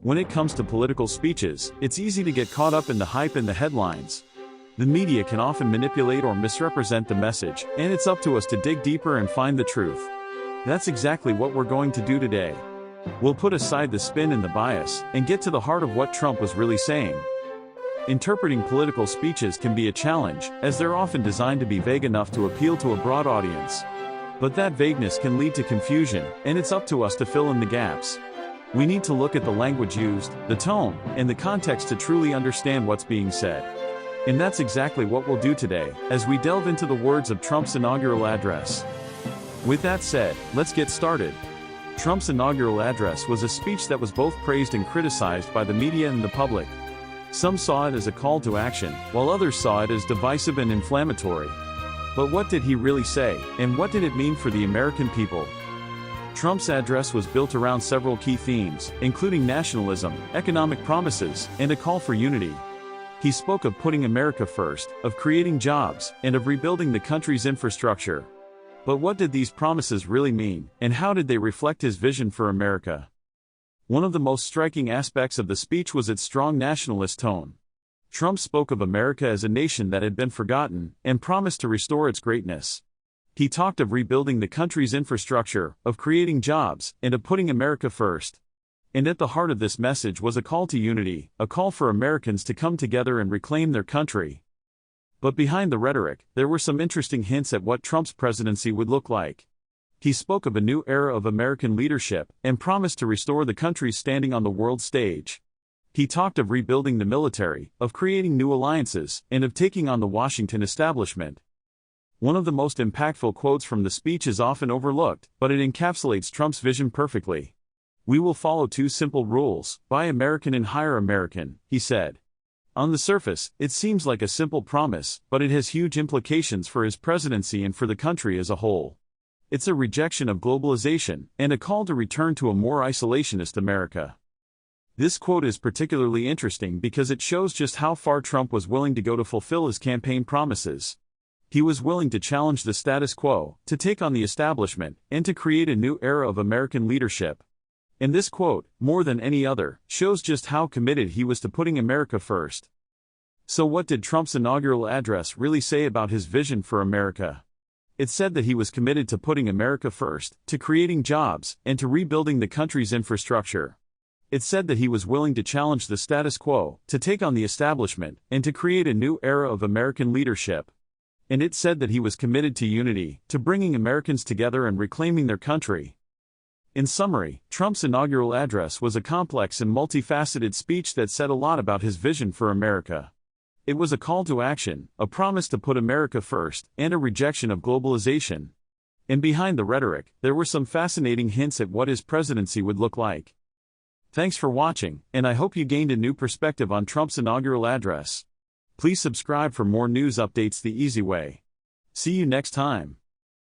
When it comes to political speeches, it's easy to get caught up in the hype and the headlines. The media can often manipulate or misrepresent the message, and it's up to us to dig deeper and find the truth. That's exactly what we're going to do today. We'll put aside the spin and the bias, and get to the heart of what Trump was really saying. Interpreting political speeches can be a challenge, as they're often designed to be vague enough to appeal to a broad audience. But that vagueness can lead to confusion, and it's up to us to fill in the gaps. We need to look at the language used, the tone, and the context to truly understand what's being said. And that's exactly what we'll do today, as we delve into the words of Trump's inaugural address. With that said, let's get started. Trump's inaugural address was a speech that was both praised and criticized by the media and the public. Some saw it as a call to action, while others saw it as divisive and inflammatory. But what did he really say, and what did it mean for the American people? Trump's address was built around several key themes, including nationalism, economic promises, and a call for unity. He spoke of putting America first, of creating jobs, and of rebuilding the country's infrastructure. But what did these promises really mean, and how did they reflect his vision for America? One of the most striking aspects of the speech was its strong nationalist tone. Trump spoke of America as a nation that had been forgotten, and promised to restore its greatness. He talked of rebuilding the country's infrastructure, of creating jobs, and of putting America first. And at the heart of this message was a call to unity, a call for Americans to come together and reclaim their country. But behind the rhetoric, there were some interesting hints at what Trump's presidency would look like. He spoke of a new era of American leadership, and promised to restore the country's standing on the world stage. He talked of rebuilding the military, of creating new alliances, and of taking on the Washington establishment. One of the most impactful quotes from the speech is often overlooked, but it encapsulates Trump's vision perfectly. "We will follow two simple rules: buy American and hire American," he said. On the surface, it seems like a simple promise, but it has huge implications for his presidency and for the country as a whole. It's a rejection of globalization, and a call to return to a more isolationist America. This quote is particularly interesting because it shows just how far Trump was willing to go to fulfill his campaign promises. He was willing to challenge the status quo, to take on the establishment, and to create a new era of American leadership. And this quote, more than any other, shows just how committed he was to putting America first. So what did Trump's inaugural address really say about his vision for America? It said that he was committed to putting America first, to creating jobs, and to rebuilding the country's infrastructure. It said that he was willing to challenge the status quo, to take on the establishment, and to create a new era of American leadership. And it said that he was committed to unity, to bringing Americans together and reclaiming their country. In summary, Trump's inaugural address was a complex and multifaceted speech that said a lot about his vision for America. It was a call to action, a promise to put America first, and a rejection of globalization. And behind the rhetoric, there were some fascinating hints at what his presidency would look like. Thanks for watching, and I hope you gained a new perspective on Trump's inaugural address. Please subscribe for more news updates the easy way. See you next time.